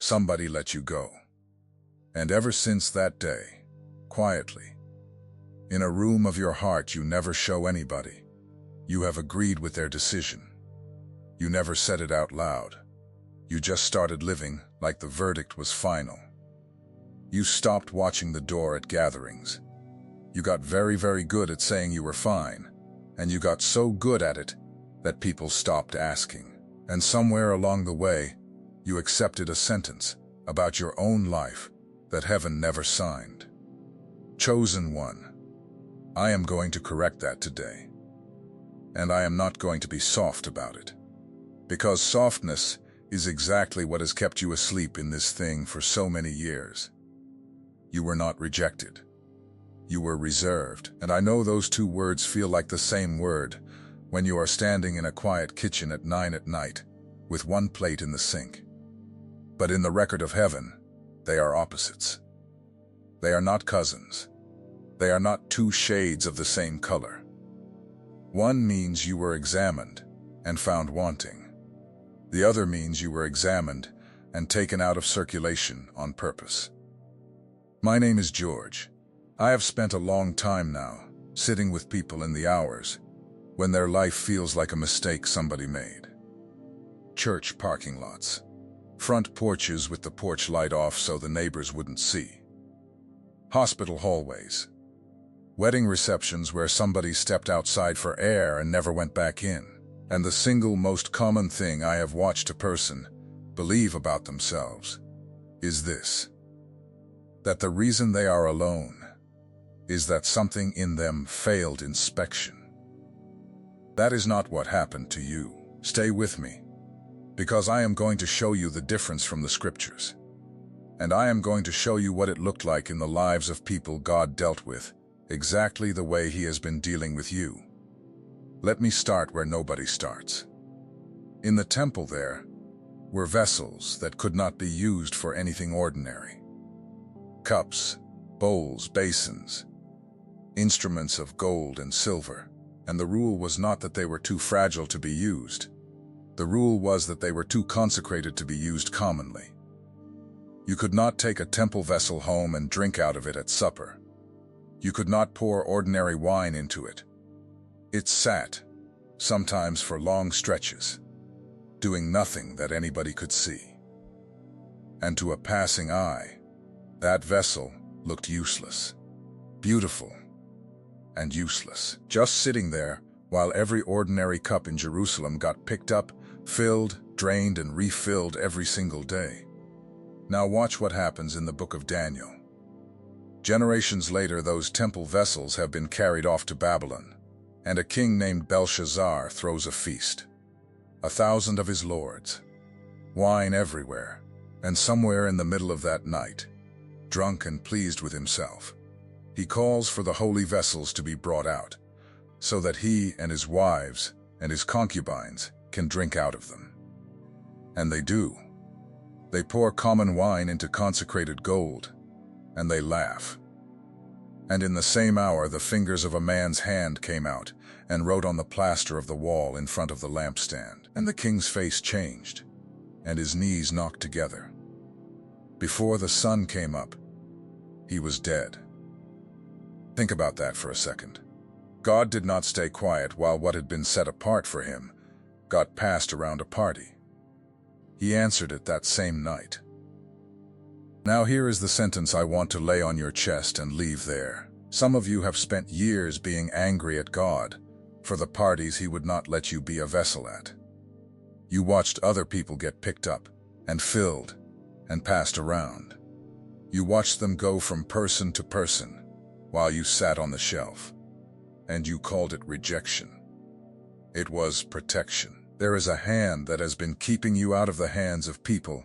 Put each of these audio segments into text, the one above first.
somebody let you go. And ever since that day, quietly, in a room of your heart you never show anybody, you have agreed with their decision. You never said it out loud. You just started living like the verdict was final. You stopped watching the door at gatherings. You got very, very good at saying you were fine, and you got so good at it that people stopped asking. And somewhere along the way, you accepted a sentence about your own life that heaven never signed. Chosen one, I am going to correct that today. And I am not going to be soft about it. Because softness is exactly what has kept you asleep in this thing for so many years. You were not rejected. You were reserved. And I know those two words feel like the same word when you are standing in a quiet kitchen at 9 at night with one plate in the sink. But in the record of heaven, they are opposites. They are not cousins. They are not two shades of the same color. One means you were examined and found wanting. The other means you were examined and taken out of circulation on purpose. My name is George. I have spent a long time now sitting with people in the hours when their life feels like a mistake somebody made. Church parking lots, front porches with the porch light off so the neighbors wouldn't see, hospital hallways, wedding receptions where somebody stepped outside for air and never went back in. And the single most common thing I have watched a person believe about themselves is this: that the reason they are alone is that something in them failed inspection. That is not what happened to you. Stay with me, because I am going to show you the difference from the scriptures. And I am going to show you what it looked like in the lives of people God dealt with, exactly the way He has been dealing with you. Let me start where nobody starts. In the temple there were vessels that could not be used for anything ordinary. Cups, bowls, basins, instruments of gold and silver. And the rule was not that they were too fragile to be used. The rule was that they were too consecrated to be used commonly. You could not take a temple vessel home and drink out of it at supper. You could not pour ordinary wine into it. It sat, sometimes for long stretches, doing nothing that anybody could see. And to a passing eye, that vessel looked useless, beautiful, and useless, just sitting there while every ordinary cup in Jerusalem got picked up, filled, drained, and refilled every single day. Now watch what happens in the book of Daniel. Generations later, those temple vessels have been carried off to Babylon, and a king named Belshazzar throws a feast. 1,000 of his lords, wine everywhere, and somewhere in the middle of that night, drunk and pleased with himself, he calls for the holy vessels to be brought out, so that he and his wives and his concubines can drink out of them. And they do. They pour common wine into consecrated gold, and they laugh. And in the same hour the fingers of a man's hand came out and wrote on the plaster of the wall in front of the lampstand. And the king's face changed, and his knees knocked together. Before the sun came up, he was dead. Think about that for a second. God did not stay quiet while what had been set apart for him got passed around a party. He answered it that same night. Now here is the sentence I want to lay on your chest and leave there. Some of you have spent years being angry at God for the parties He would not let you be a vessel at. You watched other people get picked up and filled and passed around. You watched them go from person to person while you sat on the shelf, and you called it rejection. It was protection. There is a hand that has been keeping you out of the hands of people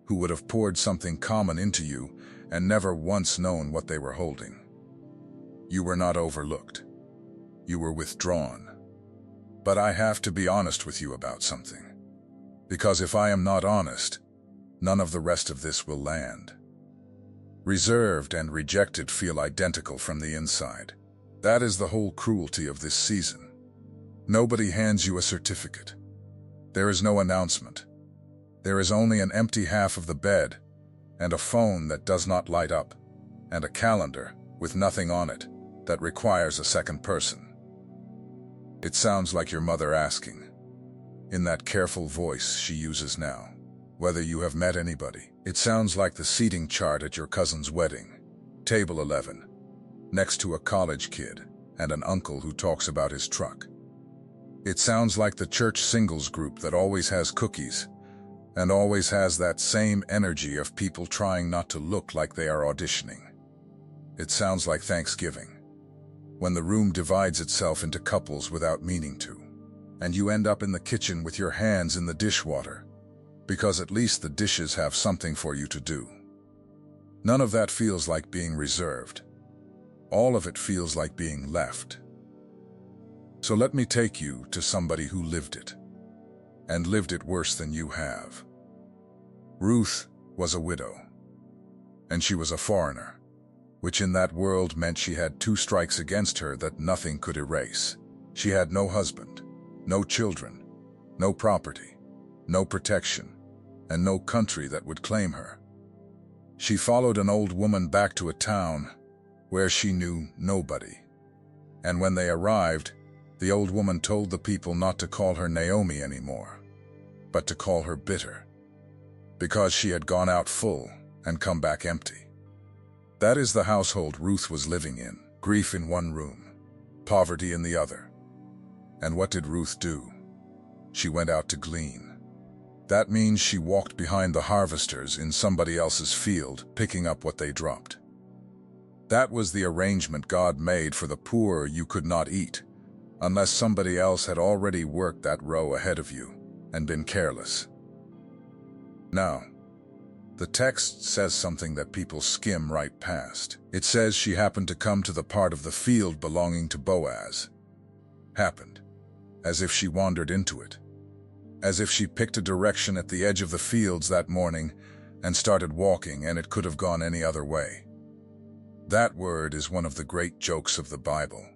who would have poured something common into you and never once known what they were holding. You were not overlooked. You were withdrawn. But I have to be honest with you about something. Because if I am not honest, none of the rest of this will land. Reserved and rejected feel identical from the inside. That is the whole cruelty of this season. Nobody hands you a certificate. There is no announcement. There is only an empty half of the bed, and a phone that does not light up, and a calendar with nothing on it that requires a second person. It sounds like your mother asking, in that careful voice she uses now, whether you have met anybody. It sounds like the seating chart at your cousin's wedding, table 11, next to a college kid and an uncle who talks about his truck. It sounds like the church singles group that always has cookies and always has that same energy of people trying not to look like they are auditioning. It sounds like Thanksgiving, when the room divides itself into couples without meaning to, and you end up in the kitchen with your hands in the dishwater, because at least the dishes have something for you to do. None of that feels like being reserved. All of it feels like being left. So let me take you to somebody who lived it, and lived it worse than you have. Ruth was a widow, and she was a foreigner, which in that world meant she had 2 strikes against her that nothing could erase. She had no husband, no children, no property, no protection, and no country that would claim her. She followed an old woman back to a town where she knew nobody. And when they arrived, the old woman told the people not to call her Naomi anymore, but to call her bitter, because she had gone out full and come back empty. That is the household Ruth was living in, grief in one room, poverty in the other. And what did Ruth do? She went out to glean. That means she walked behind the harvesters in somebody else's field, picking up what they dropped. That was the arrangement God made for the poor. You could not eat unless somebody else had already worked that row ahead of you and been careless. Now, the text says something that people skim right past. It says she happened to come to the part of the field belonging to Boaz. Happened, as if she wandered into it, as if she picked a direction at the edge of the fields that morning and started walking, and it could have gone any other way. That word is one of the great jokes of the Bible.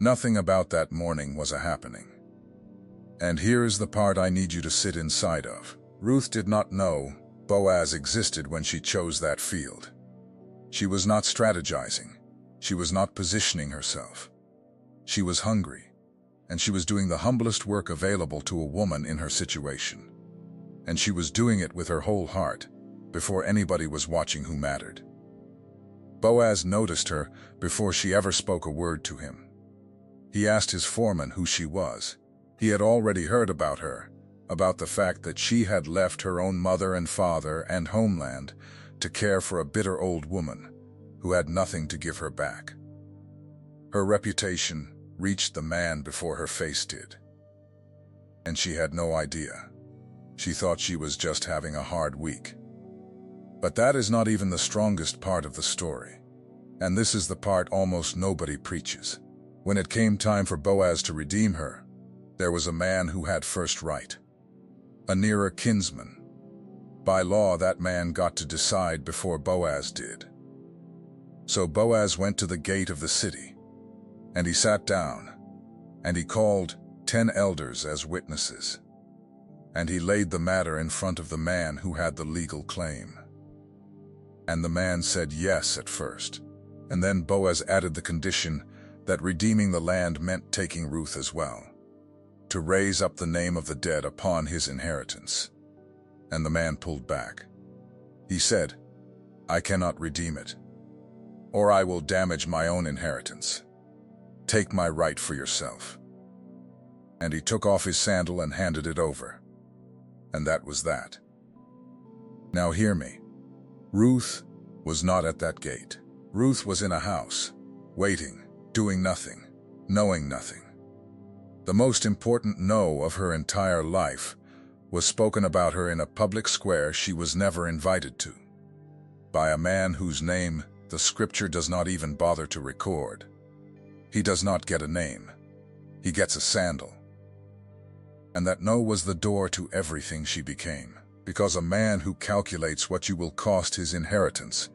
Nothing about that morning was a happening. And here is the part I need you to sit inside of. Ruth did not know Boaz existed when she chose that field. She was not strategizing. She was not positioning herself. She was hungry, and she was doing the humblest work available to a woman in her situation. And she was doing it with her whole heart, before anybody was watching who mattered. Boaz noticed her before she ever spoke a word to him. He asked his foreman who she was. He had already heard about her, about the fact that she had left her own mother and father and homeland to care for a bitter old woman who had nothing to give her back. Her reputation reached the man before her face did. And she had no idea. She thought she was just having a hard week. But that is not even the strongest part of the story. And this is the part almost nobody preaches. When it came time for Boaz to redeem her, there was a man who had first right, a nearer kinsman. By law, that man got to decide before Boaz did. So Boaz went to the gate of the city, and he sat down, and he called 10 elders as witnesses, and he laid the matter in front of the man who had the legal claim. And the man said yes at first, and then Boaz added the condition that redeeming the land meant taking Ruth as well, to raise up the name of the dead upon his inheritance. And the man pulled back. He said, "I cannot redeem it, or I will damage my own inheritance. Take my right for yourself." And he took off his sandal and handed it over. And that was that. Now hear me. Ruth was not at that gate. Ruth was in a house, waiting, doing nothing, knowing nothing. The most important no of her entire life was spoken about her in a public square she was never invited to, by a man whose name the scripture does not even bother to record. He does not get a name. He gets a sandal. And that no was the door to everything she became, because a man who calculates what you will cost his inheritance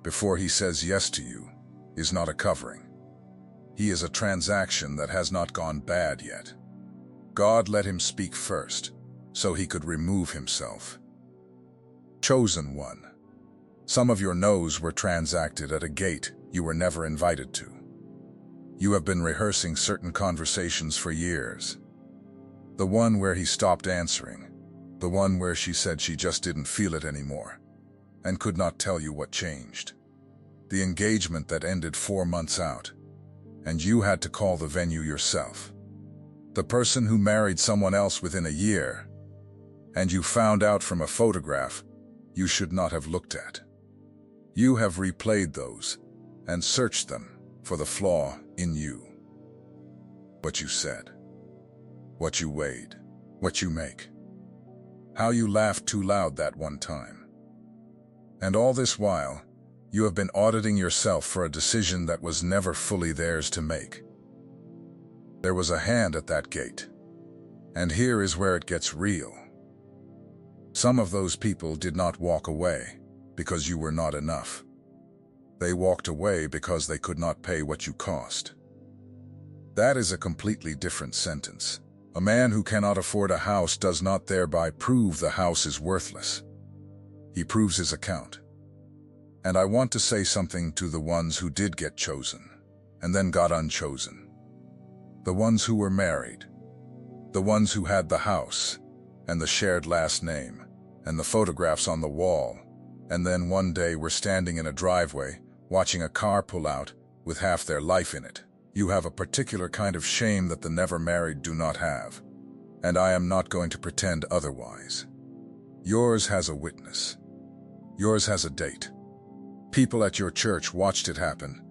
before he says yes to you is not a covering. He is a transaction that has not gone bad yet. God let him speak first, so he could remove himself. Chosen one. Some of your no's were transacted at a gate you were never invited to. You have been rehearsing certain conversations for years. The one where he stopped answering. The one where she said she just didn't feel it anymore and could not tell you what changed. The engagement that ended 4 months out, and you had to call the venue yourself. The person who married someone else within a year, and you found out from a photograph you should not have looked at. You have replayed those and searched them for the flaw in you. What you said, what you weighed, what you make, how you laughed too loud that one time. And all this while, you have been auditing yourself for a decision that was never fully theirs to make. There was a hand at that gate. And here is where it gets real. Some of those people did not walk away because you were not enough. They walked away because they could not pay what you cost. That is a completely different sentence. A man who cannot afford a house does not thereby prove the house is worthless. He proves his account. And I want to say something to the ones who did get chosen and then got unchosen. The ones who were married. The ones who had the house and the shared last name and the photographs on the wall, and then one day were standing in a driveway watching a car pull out with half their life in it. You have a particular kind of shame that the never married do not have, and I am not going to pretend otherwise. Yours has a witness. Yours has a date. People at your church watched it happen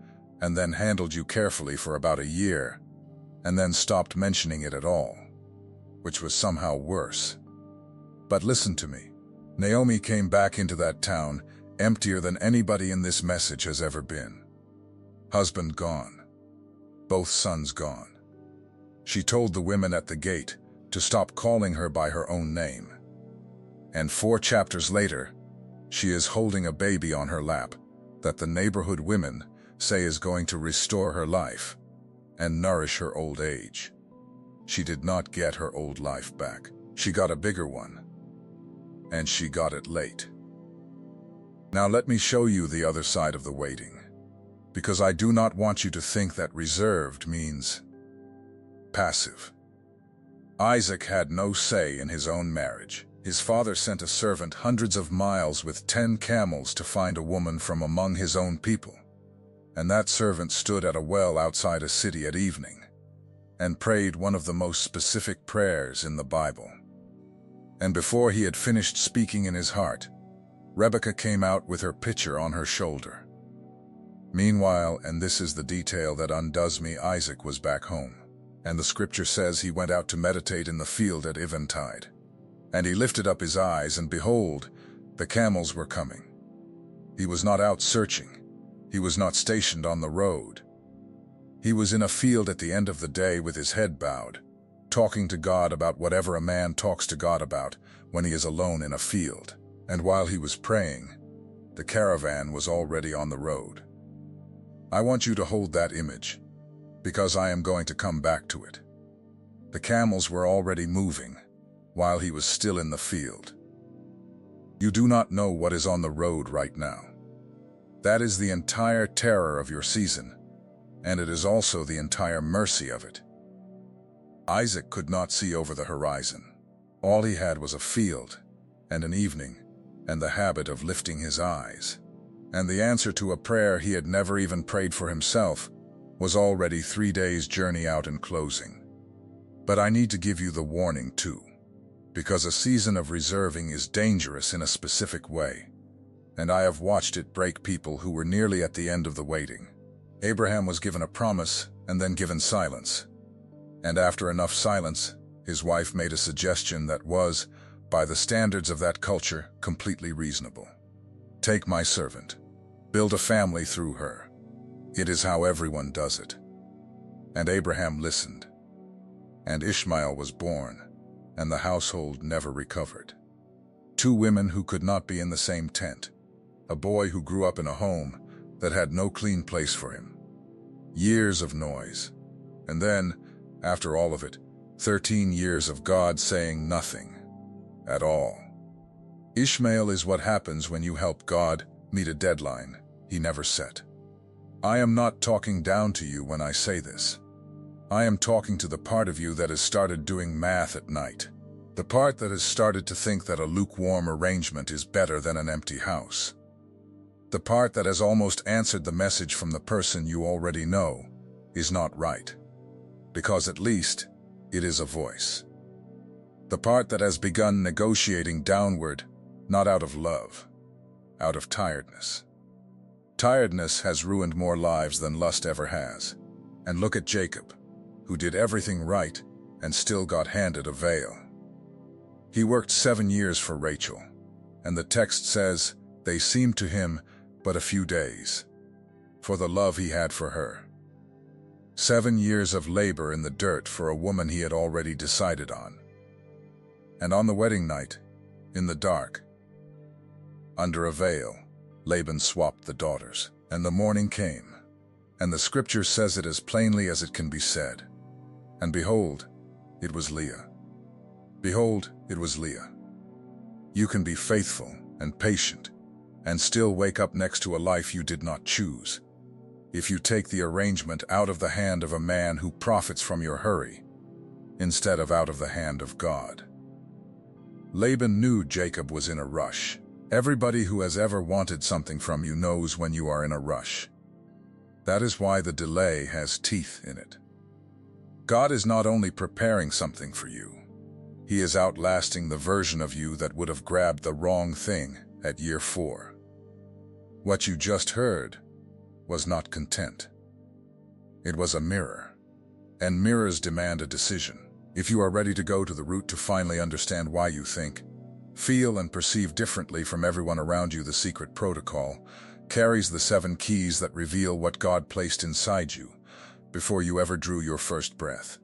and then handled you carefully for about a year and then stopped mentioning it at all, which was somehow worse. But listen to me. Naomi came back into that town emptier than anybody in this message has ever been. Husband gone. Both sons gone. She told the women at the gate to stop calling her by her own name. And 4 chapters later, she is holding a baby on her lap that the neighborhood women say is going to restore her life and nourish her old age. She did not get her old life back. She got a bigger one. And she got it late. Now let me show you the other side of the waiting, because I do not want you to think that reserved means passive. Isaac had no say in his own marriage. His father sent a servant hundreds of miles with 10 camels to find a woman from among his own people. And that servant stood at a well outside a city at evening and prayed one of the most specific prayers in the Bible. And before he had finished speaking in his heart, Rebekah came out with her pitcher on her shoulder. Meanwhile, and this is the detail that undoes me, Isaac was back home, and the scripture says he went out to meditate in the field at eventide. And he lifted up his eyes, and behold, the camels were coming. He was not out searching. He was not stationed on the road. He was in a field at the end of the day with his head bowed, talking to God about whatever a man talks to God about when he is alone in a field. And while he was praying, the caravan was already on the road. I want you to hold that image, because I am going to come back to it. The camels were already moving, while he was still in the field. You do not know what is on the road right now. That is the entire terror of your season, and it is also the entire mercy of it. Isaac could not see over the horizon. All he had was a field, and an evening, and the habit of lifting his eyes. And the answer to a prayer he had never even prayed for himself was already 3 days' journey out and closing. But I need to give you the warning too, because a season of reserving is dangerous in a specific way, and I have watched it break people who were nearly at the end of the waiting. Abraham was given a promise and then given silence. And after enough silence, his wife made a suggestion that was, by the standards of that culture, completely reasonable. Take my servant. Build a family through her. It is how everyone does it. And Abraham listened. And Ishmael was born, and the household never recovered. 2 women who could not be in the same tent. A boy who grew up in a home that had no clean place for him. Years of noise. And then, after all of it, 13 years of God saying nothing at all. Ishmael is what happens when you help God meet a deadline he never set. I am not talking down to you when I say this. I am talking to the part of you that has started doing math at night. The part that has started to think that a lukewarm arrangement is better than an empty house. The part that has almost answered the message from the person you already know is not right. Because at least it is a voice. The part that has begun negotiating downward, not out of love, out of tiredness. Tiredness has ruined more lives than lust ever has. And look at Jacob, who did everything right and still got handed a veil. He worked 7 years for Rachel, and the text says they seemed to him but a few days, for the love he had for her. 7 years of labor in the dirt for a woman he had already decided on. And on the wedding night, in the dark, under a veil, Laban swapped the daughters, and the morning came, and the scripture says it as plainly as it can be said. And behold, it was Leah. Behold, it was Leah. You can be faithful and patient and still wake up next to a life you did not choose, if you take the arrangement out of the hand of a man who profits from your hurry, instead of out of the hand of God. Laban knew Jacob was in a rush. Everybody who has ever wanted something from you knows when you are in a rush. That is why the delay has teeth in it. God is not only preparing something for you, He is outlasting the version of you that would have grabbed the wrong thing at year 4. What you just heard was not content. It was a mirror, and mirrors demand a decision. If you are ready to go to the root to finally understand why you think, feel, and perceive differently from everyone around you, the secret protocol carries the 7 keys that reveal what God placed inside you before you ever drew your first breath.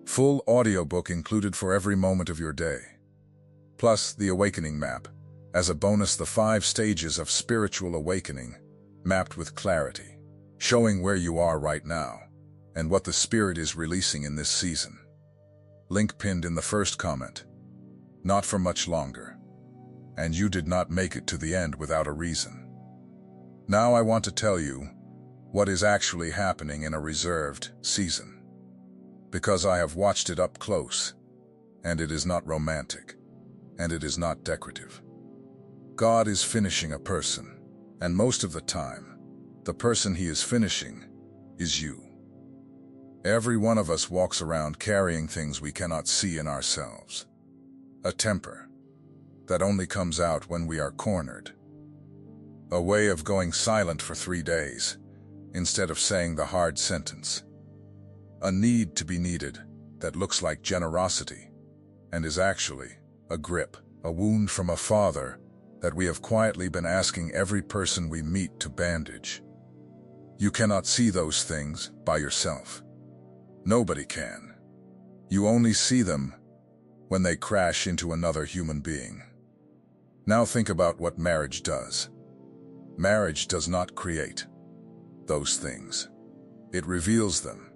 Full audiobook included for every moment of your day. Plus the awakening map. As a bonus, the 5 stages of spiritual awakening, mapped with clarity, showing where you are right now and what the Spirit is releasing in this season. Link pinned in the first comment. Not for much longer. And you did not make it to the end without a reason. Now I want to tell you what is actually happening in a reserved season. Because I have watched it up close, and it is not romantic, and it is not decorative. God is finishing a person, and most of the time, the person He is finishing is you. Every one of us walks around carrying things we cannot see in ourselves. A temper that only comes out when we are cornered. A way of going silent for 3 days instead of saying the hard sentence. A need to be needed that looks like generosity and is actually a grip, a wound from a father that we have quietly been asking every person we meet to bandage. You cannot see those things by yourself. Nobody can. You only see them when they crash into another human being. Now think about what marriage does. Marriage does not create those things. It reveals them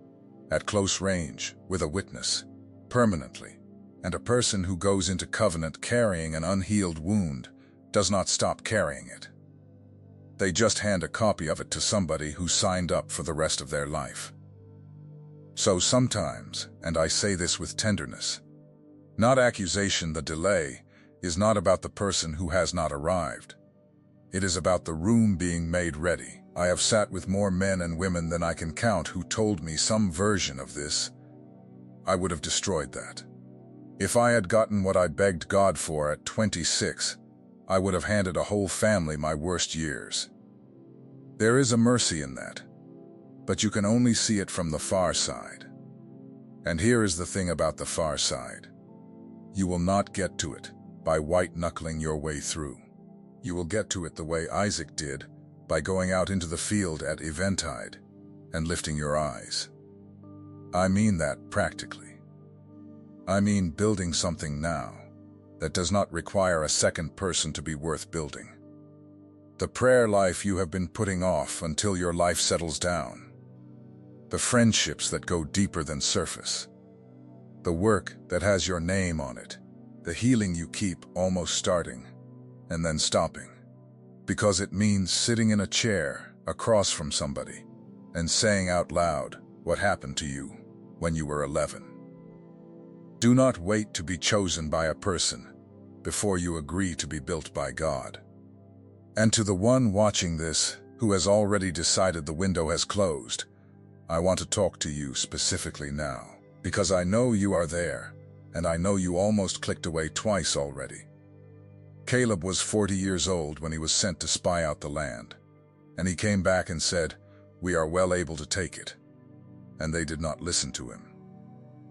at close range with a witness, permanently, and a person who goes into covenant carrying an unhealed wound does not stop carrying it. They just hand a copy of it to somebody who signed up for the rest of their life. So sometimes, and I say this with tenderness, not accusation, the delay is not about the person who has not arrived. It is about the room being made ready. I have sat with more men and women than I can count who told me some version of this. I would have destroyed that. If I had gotten what I begged God for at 26, I would have handed a whole family my worst years. There is a mercy in that, but you can only see it from the far side. And here is the thing about the far side. You will not get to it by white-knuckling your way through. You will get to it the way Isaac did, by going out into the field at eventide and lifting your eyes. I mean that practically. I mean building something now that does not require a second person to be worth building. The prayer life you have been putting off until your life settles down. The friendships that go deeper than surface. The work that has your name on it, the healing you keep almost starting and then stopping, because it means sitting in a chair across from somebody and saying out loud what happened to you when you were 11. Do not wait to be chosen by a person before you agree to be built by God. And to the one watching this who has already decided the window has closed, I want to talk to you specifically now, because I know you are there, and I know you almost clicked away twice already. Caleb was 40 years old when he was sent to spy out the land, and he came back and said, "We are well able to take it." And they did not listen to him.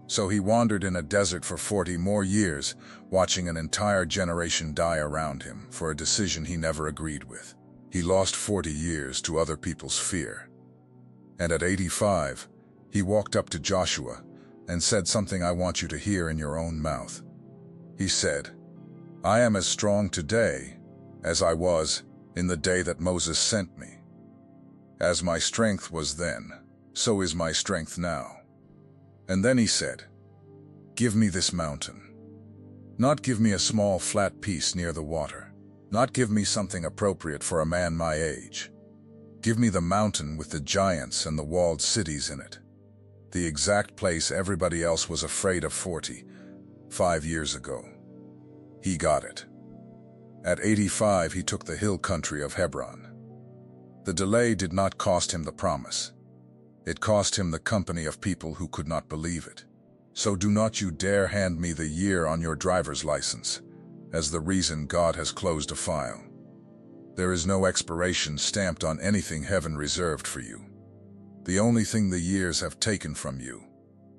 So he wandered in a desert for 40 more years, watching an entire generation die around him for a decision he never agreed with. He lost 40 years to other people's fear. And at 85, he walked up to Joshua and said something I want you to hear in your own mouth. He said, "I am as strong today as I was in the day that Moses sent me. As my strength was then, so is my strength now." And then he said, "Give me this mountain. Not give me a small flat piece near the water. Not give me something appropriate for a man my age. Give me the mountain with the giants and the walled cities in it. The exact place everybody else was afraid of 45 years ago." He got it. At 85, he took the hill country of Hebron. The delay did not cost him the promise. It cost him the company of people who could not believe it. So do not you dare hand me the year on your driver's license as the reason God has closed a file. There is no expiration stamped on anything heaven reserved for you. The only thing the years have taken from you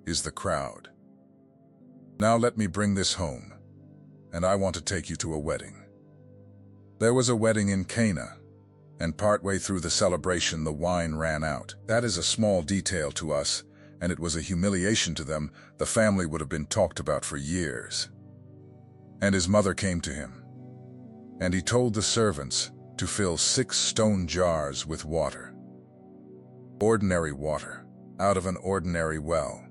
is the crowd. Now let me bring this home, and I want to take you to a wedding. There was a wedding in Cana, and partway through the celebration the wine ran out. That is a small detail to us, and it was a humiliation to them. The family would have been talked about for years. And his mother came to him, and he told the servants to fill 6 stone jars with water. Ordinary water, out of an ordinary well,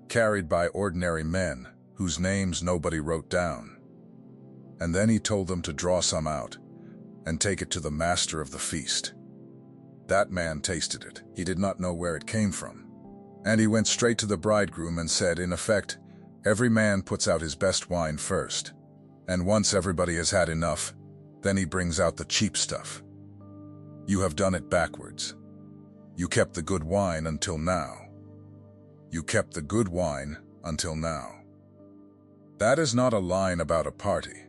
carried by ordinary men whose names nobody wrote down. And then he told them to draw some out and take it to the master of the feast. That man tasted it. He did not know where it came from. And he went straight to the bridegroom and said, in effect, every man puts out his best wine first, and once everybody has had enough, then he brings out the cheap stuff. You have done it backwards. You kept the good wine until now. You kept the good wine until now. That is not a line about a party.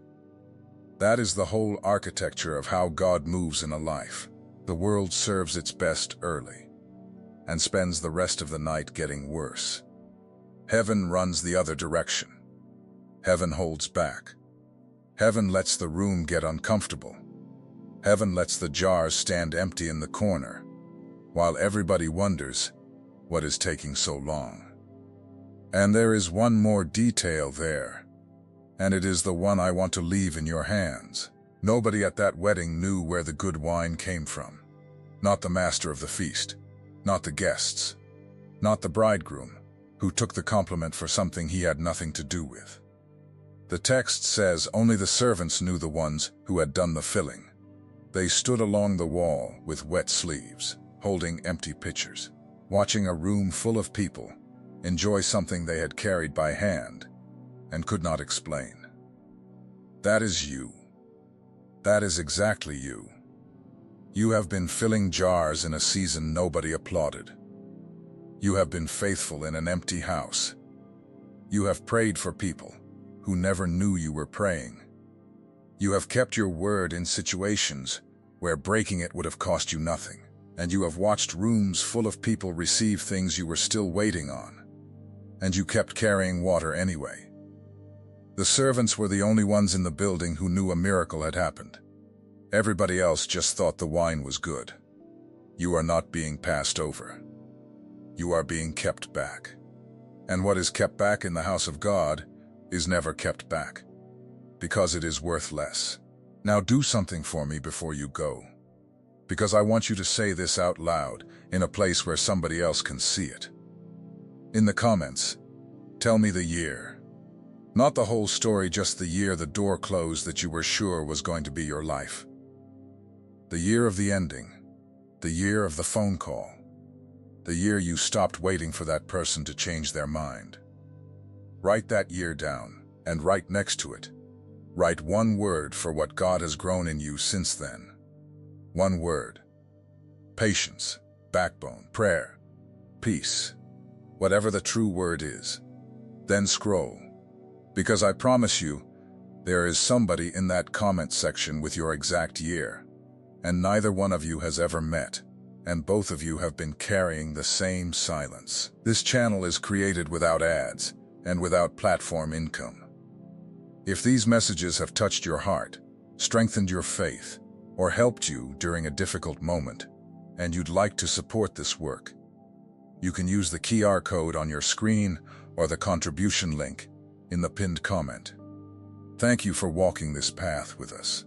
That is the whole architecture of how God moves in a life. The world serves its best early and spends the rest of the night getting worse. Heaven runs the other direction. Heaven holds back. Heaven lets the room get uncomfortable. Heaven lets the jars stand empty in the corner, while everybody wonders what is taking so long. And there is one more detail there, and it is the one I want to leave in your hands. Nobody at that wedding knew where the good wine came from. Not the master of the feast, not the guests, not the bridegroom, who took the compliment for something he had nothing to do with. The text says only the servants knew the ones who had done the filling. They stood along the wall with wet sleeves, holding empty pitchers, watching a room full of people enjoy something they had carried by hand and could not explain. That is you. That is exactly you. You have been filling jars in a season nobody applauded. You have been faithful in an empty house. You have prayed for people who never knew you were praying. You have kept your word in situations where breaking it would have cost you nothing. And you have watched rooms full of people receive things you were still waiting on. And you kept carrying water anyway. The servants were the only ones in the building who knew a miracle had happened. Everybody else just thought the wine was good. You are not being passed over. You are being kept back. And what is kept back in the house of God is never kept back, because it is worth less. Now do something for me before you go, because I want you to say this out loud in a place where somebody else can see it. In the comments, tell me the year. Not the whole story, just the year the door closed that you were sure was going to be your life. The year of the ending. The year of the phone call. The year you stopped waiting for that person to change their mind. Write that year down, and right next to it, write one word for what God has grown in you since then. One word. Patience, backbone, prayer, peace, whatever the true word is. Then scroll, because I promise you, there is somebody in that comment section with your exact year, and neither one of you has ever met, and both of you have been carrying the same silence. This channel is created without ads and without platform income. If these messages have touched your heart, strengthened your faith, or helped you during a difficult moment, and you'd like to support this work, you can use the QR code on your screen or the contribution link in the pinned comment. Thank you for walking this path with us.